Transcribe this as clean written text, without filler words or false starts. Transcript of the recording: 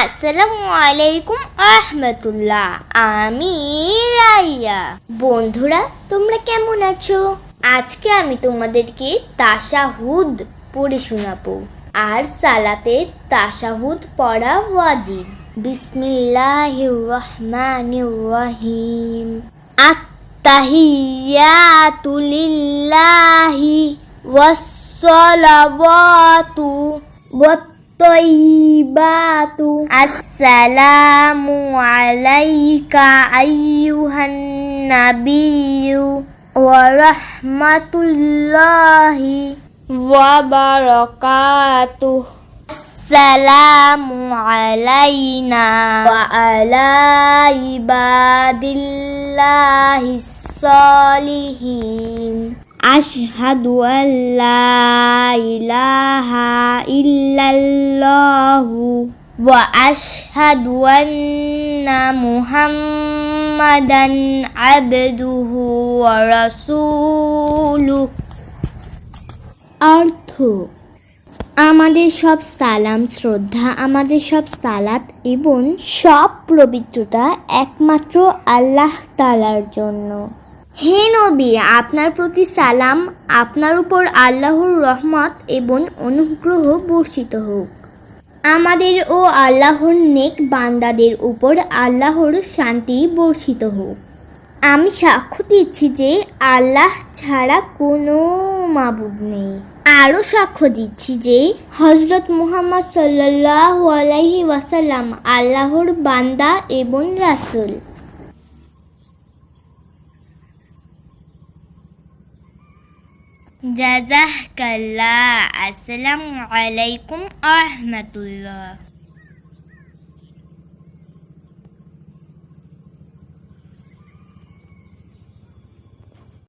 আসসালামু আলাইকুম আহমতুল্লাহ। আমি রাইয়া। বন্ধুরা, তোমরা কেমন আছো? আজকে আমি তোমাদেরকে তাশাহুদ পড়ে শোনাবো। আর সালাতে তাশাহুদ পড়া ওয়াজিব। বিসমিল্লাহির রহমানির রহিম। আত-তাহিয়াতু লিল্লাহি ওয়াস-সালাওয়াতু ওয়াত-তাইয়্যিবাতু আসসালামু আলাইকা আইয়ুহান নাবিয়্যু ওয়া রাহমাতুল্লাহি ওয়া বারাকাতুহু। আসসালামু আলাইনা ওয়া আলা ইবাদিল্লাহিস সলিহিন। আশহাদু আল্লা ইলাহা ইল্লাল্লাহু ওয়া আশহাদু আন্না মুহাম্মাদান আবদুহু ওয়া রাসূলুহু। অর্থ: আমাদের সব সালাম শ্রদ্ধা, আমাদের সব সালাত এবং সব পবিত্রতা একমাত্র আল্লাহ তাআলার জন্য। হে নবী, আপনার প্রতি সালাম, আপনার উপর আল্লাহর রহমত এবং অনুগ্রহ বর্ষিত হোক। আমাদের ও আল্লাহর নেক বান্দাদের উপর আল্লাহর শান্তি বর্ষিত হোক। আমি সাক্ষ্য দিচ্ছি যে আল্লাহ ছাড়া কোনো মাবুদ নেই। আরও সাক্ষ্য দিচ্ছি যে হযরত মুহাম্মদ সাল্লাল্লাহু আলাইহি ওয়াসাল্লাম আল্লাহর বান্দা এবং রাসূল। জাযাকাল্লাহ। আসসালামু আলাইকুম আহমতুল্লাহ।